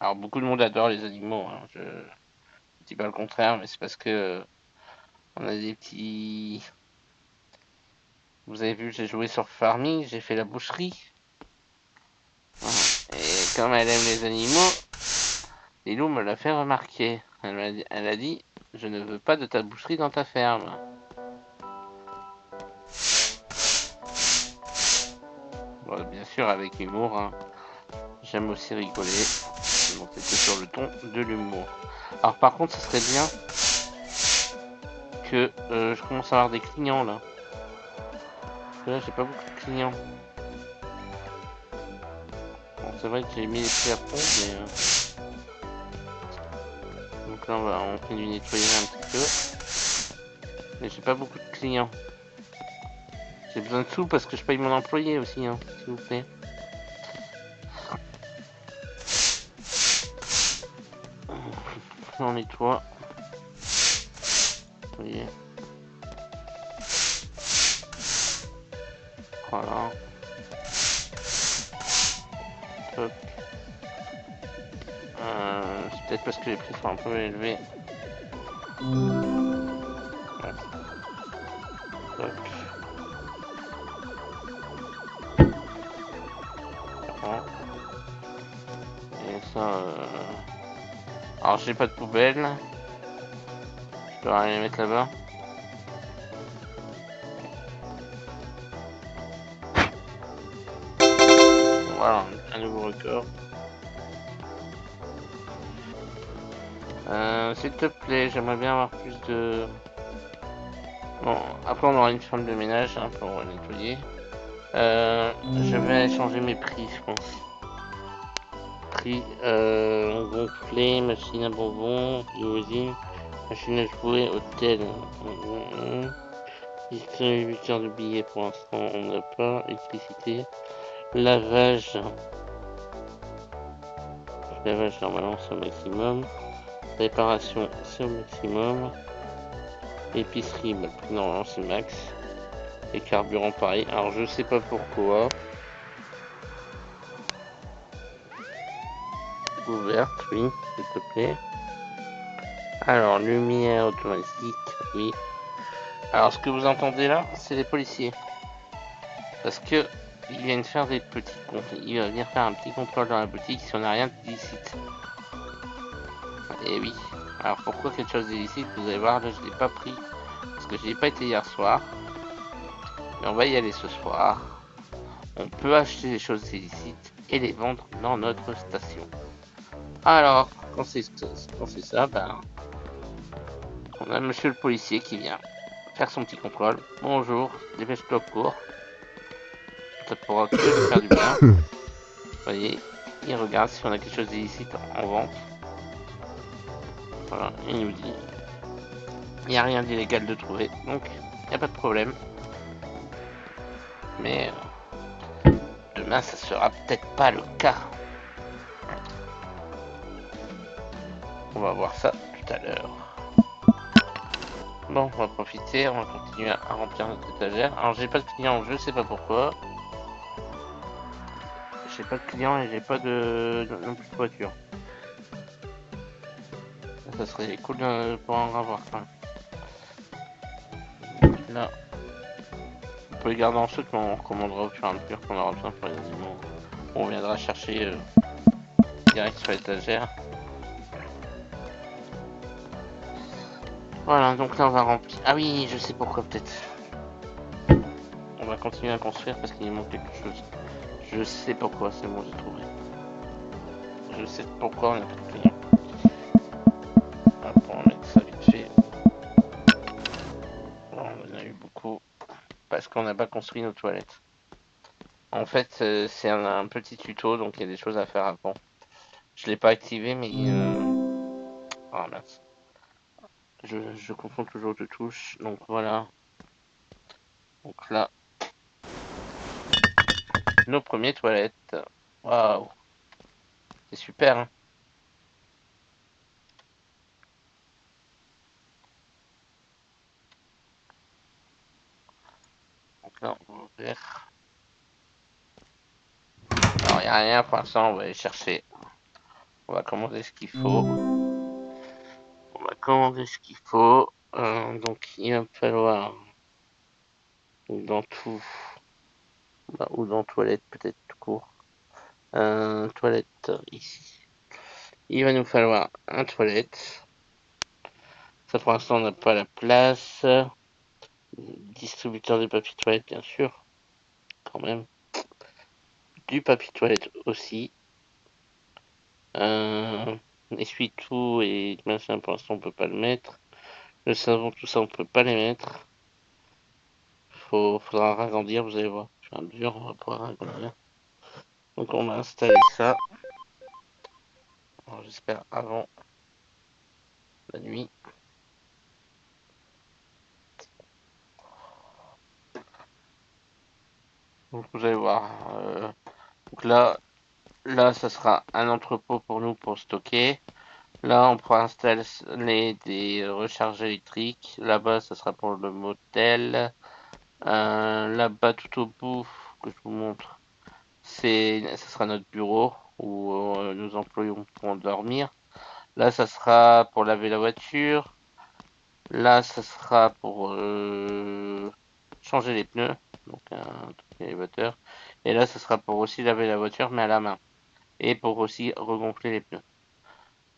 Alors beaucoup de monde adore les animaux, hein. Je dis pas le contraire, mais c'est parce que on a des petits... Vous avez vu, j'ai joué sur Farming, j'ai fait la boucherie. Voilà. Et comme elle aime les animaux, Lilou me l'a fait remarquer. Elle a dit, je ne veux pas de ta boucherie dans ta ferme. Bon, bien sûr avec humour, hein. J'aime aussi rigoler. Donc c'était sur le ton de l'humour. Alors par contre, ça serait bien que je commence à avoir des clients là. Parce que là, j'ai pas beaucoup de clients. Bon, c'est vrai que j'ai mis les prix à fond, mais... Donc là, on fait du nettoyage un petit peu. Mais j'ai pas beaucoup de clients. J'ai besoin de sous parce que je paye mon employé aussi, hein, s'il vous plaît. On nettoie. Vous voyez. Voilà. Hop. C'est peut-être parce que les prix sont un peu élevés. Ouais. Hop. Bon. Et ça... Alors j'ai pas de poubelle. Je dois aller les mettre là-bas. Voilà, un nouveau record. S'il te plaît, j'aimerais bien avoir plus de... Bon, après on aura une femme de ménage hein, pour nettoyer. Je vais changer mes prix, je pense. Prix gonflé, machine à bonbons, limousine, machine à jouer, hôtel. Distributeur de billets pour l'instant on n'a pas. Électricité. Lavage. Lavage normalement c'est au maximum. Réparation c'est au maximum. Épicerie, bah, normalement c'est max. Et carburant pareil. Alors je sais pas pourquoi. Ouverte, oui, s'il te plaît. Alors lumière automatique, oui. Alors ce que vous entendez là, c'est les policiers. Parce que ils viennent faire des petits contrôles. Ils vont venir faire un petit contrôle dans la boutique si on n'a rien d'illicite. Et oui. Alors pourquoi quelque chose d'illicite? Vous allez voir, là je l'ai pas pris. Parce que j'y ai pas été hier soir. Mais on va y aller ce soir. On peut acheter des choses illicites et les vendre dans notre station. Alors, quand c'est ça, ben, on a monsieur le policier qui vient faire son petit contrôle. Bonjour, dépêche-toi court. Ça pourra que lui faire du bien. Vous voyez, il regarde si on a quelque chose d'illicite en vente. Voilà, il nous dit. Il n'y a rien d'illégal de trouver, donc il n'y a pas de problème. Mais demain, ça sera peut-être pas le cas. On va voir ça tout à l'heure. Bon, on va profiter, on va continuer à remplir notre étagère. Alors j'ai pas de clients, je sais pas pourquoi. J'ai pas de clients et j'ai pas de non plus de voiture. Ça serait cool de pouvoir en avoir quand même. Là, on peut les garder en stock, mais on recommandera au fur et à mesure qu'on aura besoin pour les animaux. On viendra chercher direct sur l'étagère. Voilà, donc là on va remplir. Ah oui, je sais pourquoi peut-être. On va continuer à construire parce qu'il manque quelque chose. Je sais pourquoi, c'est bon, j'ai trouvé. Je sais pourquoi on n'a pas de clients. Hop, on va mettre ça vite fait. Bon, on en a eu beaucoup. Parce qu'on n'a pas construit nos toilettes. En fait, c'est un petit tuto, donc il y a des choses à faire avant. Je l'ai pas activé, mais... Oh mince. Je confonds toujours de touches, donc voilà. Donc là, nos premières toilettes. Waouh, c'est super, hein. Donc là, on va ouvrir. Alors, il n'y a rien pour l'instant, on va aller chercher. On va commander ce qu'il faut. On va commander ce qu'il faut. Donc, il va me falloir dans tout, bah, ou dans toilette peut-être tout court. Toilette ici. Il va nous falloir un toilette. Ça pour l'instant on n'a pas la place. Distributeur de papier toilette bien sûr. Quand même. Du papier toilette aussi. Essuie-tout et machin pour l'instant on peut pas le mettre. Le savon, tout ça on peut pas les mettre. Faudra agrandir, vous allez voir. Je suis un dur, on va pouvoir agrandir. Donc on va installer ça. J'espère avant la nuit. Donc vous allez voir. Donc là, ça sera un entrepôt pour nous pour stocker. Là, on pourra installer des recharges électriques. Là-bas, ça sera pour le motel. Là-bas, tout au bout, que je vous montre, ça sera notre bureau où nos employés pourront dormir. Là, ça sera pour laver la voiture. Là, ça sera pour changer les pneus, donc un truc élévateur. Et là, ça sera pour aussi laver la voiture, mais à la main. Et pour aussi regonfler les pneus.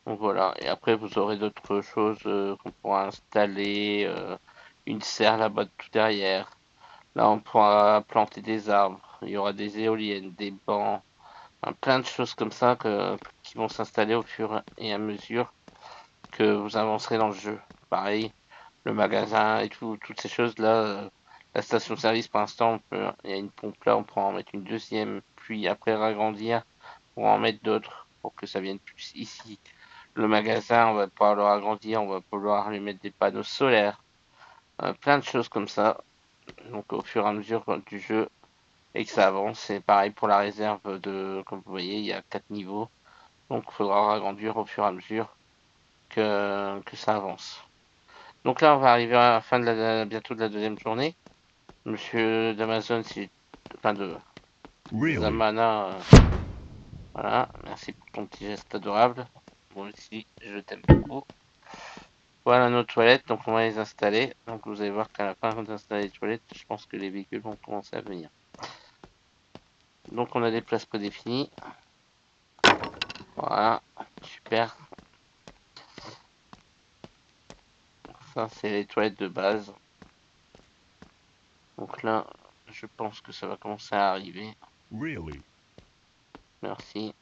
Donc voilà, et après vous aurez d'autres choses qu'on pourra installer, une serre là-bas tout derrière. Là on pourra planter des arbres, il y aura des éoliennes, des bancs, plein de choses comme ça qui vont s'installer au fur et à mesure que vous avancerez dans le jeu. Pareil, le magasin et toutes ces choses là, la station-service pour l'instant il y a une pompe là, on pourra en mettre une deuxième, puis après agrandir pour en mettre d'autres pour que ça vienne plus ici. Le magasin, on va pouvoir le agrandir, on va pouvoir lui mettre des panneaux solaires, plein de choses comme ça. Donc au fur et à mesure du jeu et que ça avance, c'est pareil pour la réserve comme vous voyez, il y a 4 niveaux. Donc il faudra agrandir au fur et à mesure que ça avance. Donc là, on va arriver à la fin bientôt de la deuxième journée. Monsieur d'Amazon, enfin de Really? Zamana, voilà, merci pour ton petit geste adorable. Moi aussi, je t'aime beaucoup. Voilà nos toilettes, donc on va les installer. Donc vous allez voir qu'à la fin d'installer les toilettes, je pense que les véhicules vont commencer à venir. Donc on a des places prédéfinies. Voilà, super. Ça c'est les toilettes de base. Donc là, je pense que ça va commencer à arriver. Really? Merci.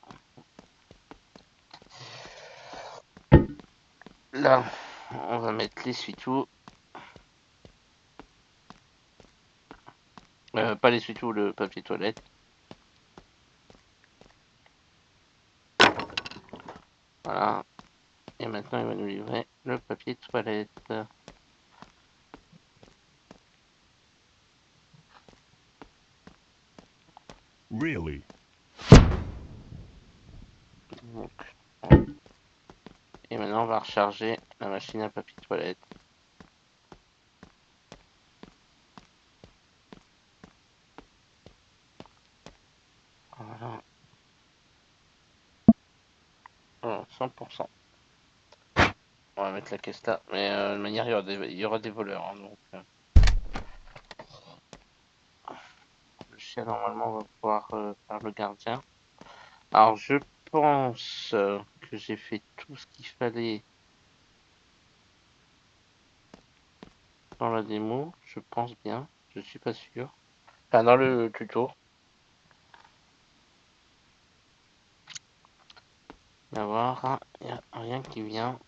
Là, on va mettre l'essuie-tout. Pas l'essuie-tout, le papier toilette. Voilà. Et maintenant, il va nous livrer le papier toilette. Really? Donc, et maintenant, on va recharger la machine à papier toilette. Voilà. 100%. On va mettre la caisse là. Mais de manière, il y aura des voleurs. Hein, donc, le chien, normalement, va pouvoir faire le gardien. Alors, je pense que j'ai fait tout ce qu'il fallait dans la démo. Je pense bien. Je suis pas sûr. Enfin, dans le tuto. On va voir. Il n'y a rien qui vient.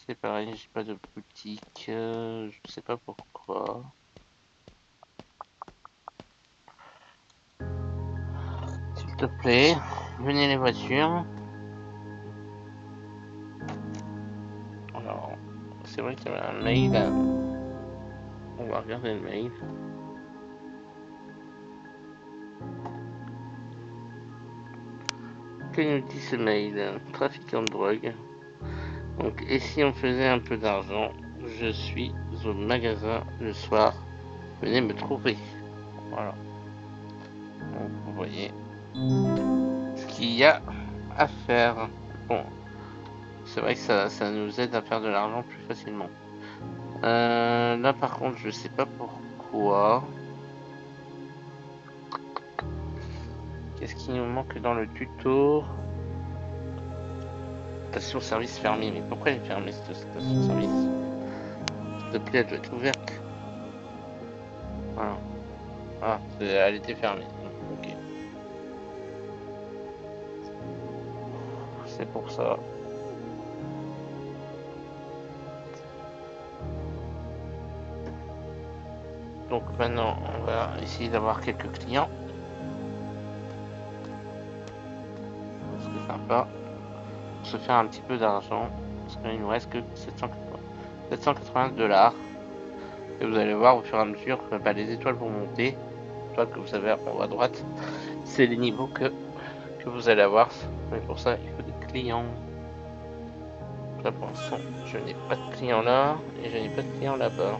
C'est pareil, j'ai pas de boutique. Je sais pas pourquoi. S'il te plaît, venez les voitures. Alors, c'est vrai qu'il y avait un mail. On va regarder le mail. Que nous dit ce mail? Trafiquant de drogue. Donc, et si on faisait un peu d'argent? Je suis au magasin le soir. Venez me trouver. Voilà. Donc, vous voyez ce qu'il y a à faire. Bon, c'est vrai que ça nous aide à faire de l'argent plus facilement. Là, par contre, je sais pas pourquoi. Qu'est-ce qui nous manque dans le tuto? Station-service fermée. Mais pourquoi elle est fermée cette station-service? S'il te plaît, elle doit être ouverte. Voilà. Ah, elle était fermée. Ok. C'est pour ça. Donc maintenant, on va essayer d'avoir quelques clients. C'est sympa. Pour se faire un petit peu d'argent. Parce qu'il nous reste que 780 $. Et vous allez voir au fur et à mesure que les étoiles vont monter. Toi que vous avez en haut à droite, c'est les niveaux que vous allez avoir. Mais pour ça, il faut des clients. Là pour l'instant, je n'ai pas de clients là et je n'ai pas de clients là-bas.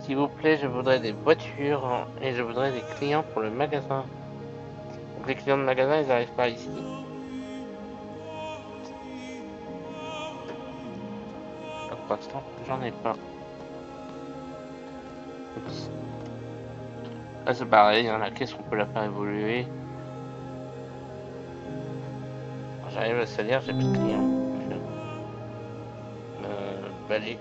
S'il vous plaît, je voudrais des voitures et je voudrais des clients pour le magasin. Donc les clients de magasin, ils n'arrivent pas ici. Là, pour l'instant, j'en ai pas. Oups. Là c'est pareil, hein, la caisse on peut la faire évoluer. J'arrive à salir, j'ai plus de clients. Balai.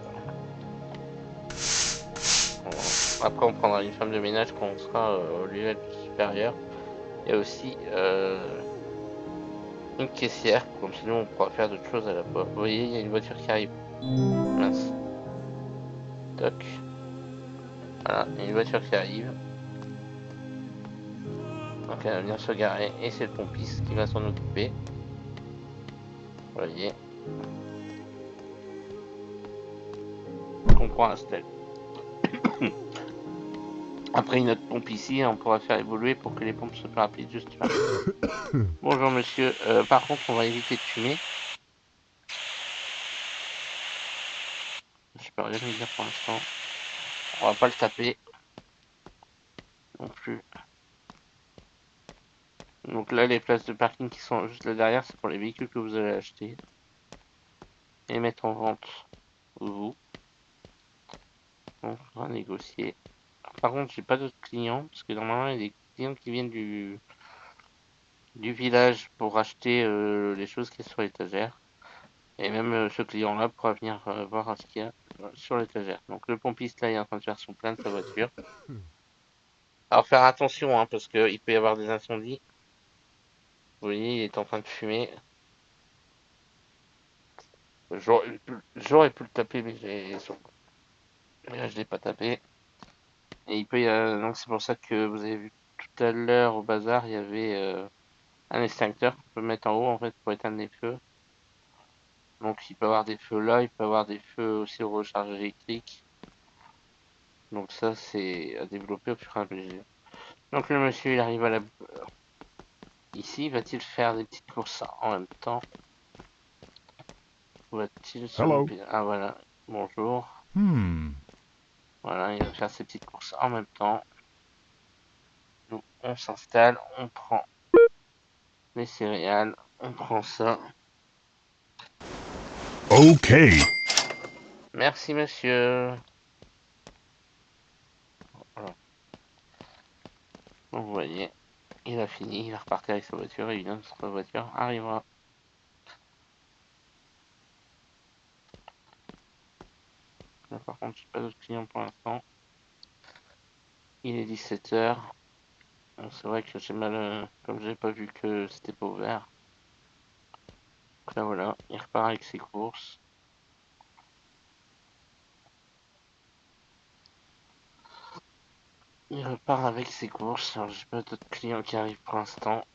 Après on prendra une femme de ménage quand on sera au niveau supérieur. Il y a aussi une caissière, comme sinon on pourra faire d'autres choses à la fois. Vous voyez, il y a une voiture qui arrive. Mince. Toc. Voilà, il y a une voiture qui arrive. Donc elle va venir se garer et c'est le pompiste qui va s'en occuper. Vous voyez. Donc on prend un step. Après une autre pompe ici, on pourra faire évoluer pour que les pompes soient plus rapides juste là. Bonjour monsieur, par contre on va éviter de fumer. Je peux rien lui dire pour l'instant. On va pas le taper. Non plus. Donc là les places de parking qui sont juste là derrière, c'est pour les véhicules que vous allez acheter. Et mettre en vente vous. Donc on va négocier. Par contre j'ai pas d'autres clients, parce que normalement il y a des clients qui viennent du village pour acheter les choses qui sont sur l'étagère. Et même ce client-là pourra venir voir ce qu'il y a sur l'étagère. Donc le pompiste là il est en train de faire son plein de sa voiture. Alors faire attention hein, parce qu'il peut y avoir des incendies. Vous voyez, il est en train de fumer. J'aurais pu le taper, mais là, je l'ai pas tapé. Et il peut y avoir... Donc c'est pour ça que vous avez vu tout à l'heure au bazar, il y avait un extincteur qu'on peut mettre en haut en fait pour éteindre les feux. Donc il peut y avoir des feux là, il peut y avoir des feux aussi au recharge électrique. Donc ça c'est à développer au fur et à mesure. Donc le monsieur il arrive à la... Ici, va-t-il faire des petites courses en même temps? Va-t-il se... Hello. Ah voilà, bonjour. Voilà, il va faire ses petites courses en même temps. Donc on s'installe, on prend les céréales, on prend ça. Ok. Merci monsieur. Voilà. Donc vous voyez, il a fini, il va repartir avec sa voiture et une autre voiture arrivera. Là, par contre, j'ai pas d'autres clients pour l'instant. Il est 17 h. C'est vrai que j'ai mal, comme j'ai pas vu que c'était pas ouvert. Donc là voilà, il repart avec ses courses. Il repart avec ses courses. Alors j'ai pas d'autres clients qui arrivent pour l'instant.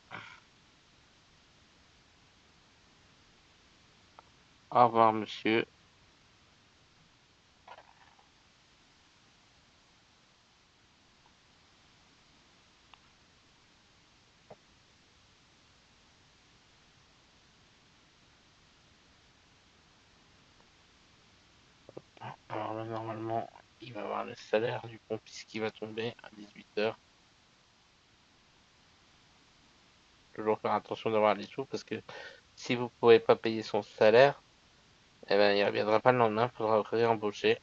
Au revoir monsieur. normalement, il va avoir le salaire du pont puisqu'il va tomber à 18h. Toujours faire attention d'avoir les sous parce que si vous ne pouvez pas payer son salaire, eh ben, il ne reviendra pas le lendemain, il faudra réembaucher.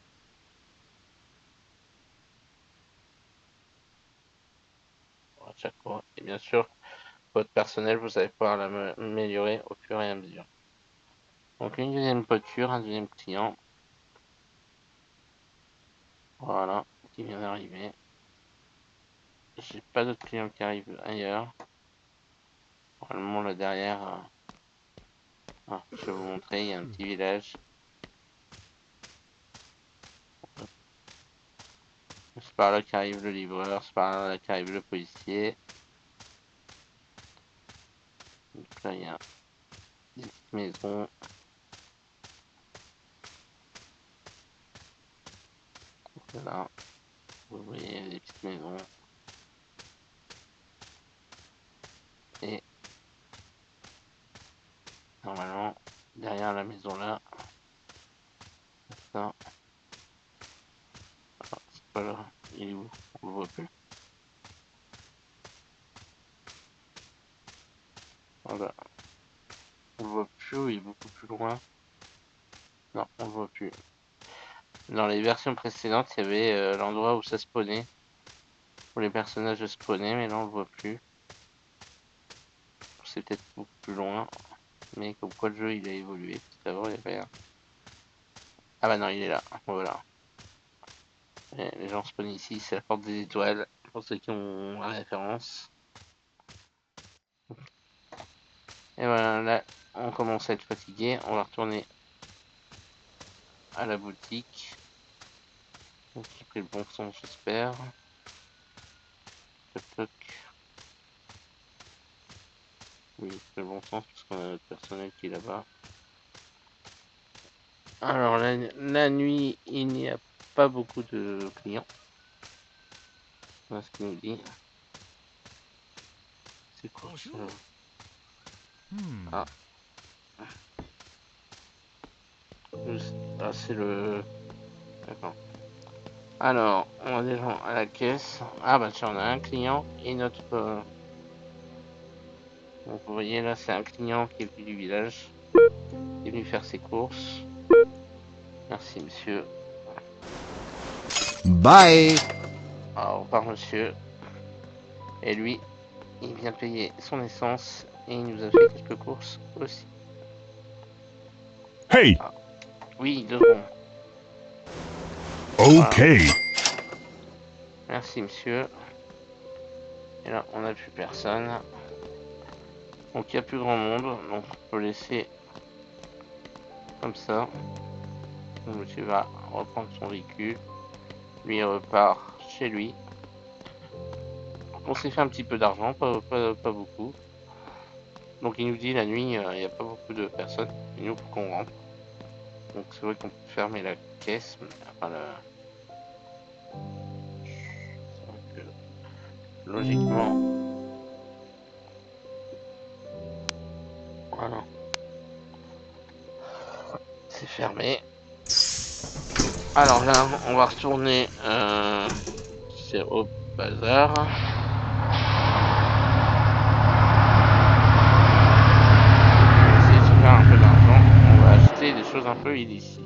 À chaque fois. Et bien sûr, votre personnel, vous allez pouvoir l'améliorer au fur et à mesure. Donc une deuxième voiture, un deuxième client. Voilà, qui vient d'arriver. J'ai pas d'autres clients qui arrivent ailleurs. Normalement là derrière, je vais vous montrer, il y a un petit village. C'est par là qu'arrive le livreur, c'est par là qu'arrive le policier. Donc là il y a des petites maisons. Là, vous voyez des petites maisons. Et normalement, derrière la maison là, ça, c'est pas là, il est où? On le voit plus. Voilà. On le voit plus ou il est beaucoup plus loin? Non, on le voit plus. Dans les versions précédentes, il y avait l'endroit où ça spawnait, où les personnages spawnaient, mais là on le voit plus. C'est peut-être beaucoup plus loin, mais comme quoi le jeu il a évolué, parce qu'avant il y avait rien. Ah bah non, il est là, voilà. Et les gens spawnent ici, c'est la porte des étoiles, pour ceux qui ont la référence. Et voilà, là on commence à être fatigué, on va retourner à la boutique. Donc j'ai pris le bon sens j'espère. Toc toc. Oui, c'est le bon sens parce qu'on a notre personnel qui est là-bas. Alors la nuit, il n'y a pas beaucoup de clients. Voilà ce qu'il nous dit. C'est quoi ça? Ah. Ah, c'est le... D'accord. Alors, on a des gens à la caisse. Ah bah tiens, on a un client et notre... Donc vous voyez là, c'est un client qui est venu du village. Qui est venu faire ses courses. Merci monsieur. Bye. Au revoir monsieur. Et lui, il vient payer son essence et il nous a fait quelques courses aussi. Hey! Ah. Oui, 2 secondes. Okay. Voilà. Merci monsieur. Et là, on n'a plus personne. Donc il n'y a plus grand monde. Donc on peut laisser comme ça. Donc, monsieur va reprendre son véhicule. Lui repart chez lui. On s'est fait un petit peu d'argent, pas beaucoup. Donc il nous dit la nuit, il n'y a pas beaucoup de personnes. Et nous, faut qu'on rentre. Donc c'est vrai qu'on peut fermer la caisse. Enfin, donc, logiquement, voilà. C'est fermé. Alors là, on va retourner c'est au bazar. On va essayer de se faire un peu d'argent. On va acheter des choses un peu illicites.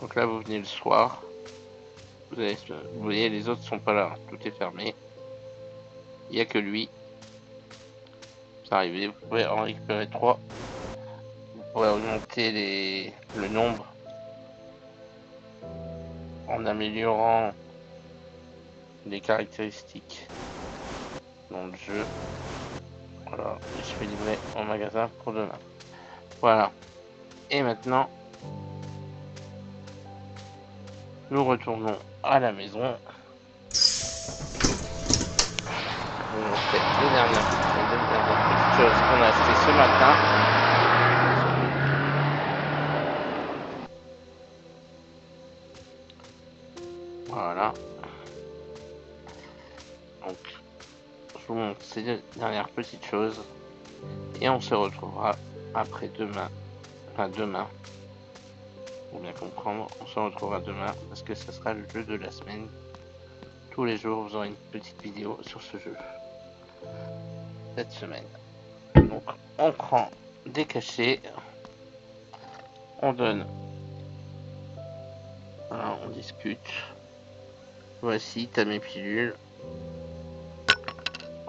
Donc là, vous venez le soir. Vous voyez, les autres sont pas là. Tout est fermé. Il n'y a que lui. C'est arrivé. Vous pouvez en récupérer 3. Vous pourrez augmenter le nombre en améliorant les caractéristiques dans le jeu. Voilà. Et je fais livrer en magasin pour demain. Voilà. Et maintenant, nous retournons à la maison. On fait les dernières petites choses qu'on a achetées ce matin. Voilà. Donc, je vous montre ces dernières petites choses. Et on se retrouvera après demain. Enfin, demain. Pour bien comprendre, on se retrouvera demain parce que ce sera le jeu de la semaine. Tous les jours, vous aurez une petite vidéo sur ce jeu. Cette semaine. Donc, on prend des cachets. On donne. Alors, on discute. Voici, t'as mes pilules.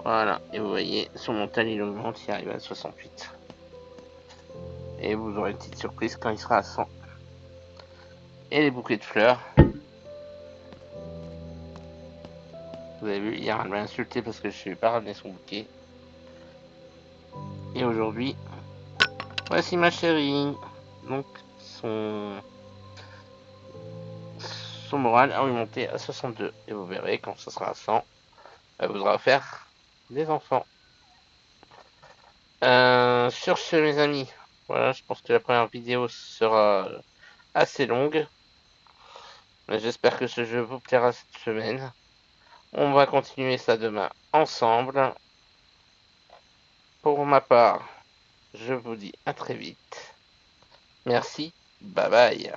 Voilà, et vous voyez, son mental il augmente, il arrive à 68. Et vous aurez une petite surprise quand il sera à 100. Et les bouquets de fleurs. Vous avez vu, hier elle m'a insulté parce que je ne suis pas ramené son bouquet. Et aujourd'hui, voici ma chérie. Donc, son moral a remonté à 62. Et vous verrez, quand ce sera à 100, elle voudra faire des enfants. Sur ce, mes amis, voilà, je pense que la première vidéo sera assez longue. J'espère que ce jeu vous plaira cette semaine. On va continuer ça demain ensemble. Pour ma part, je vous dis à très vite. Merci, bye bye.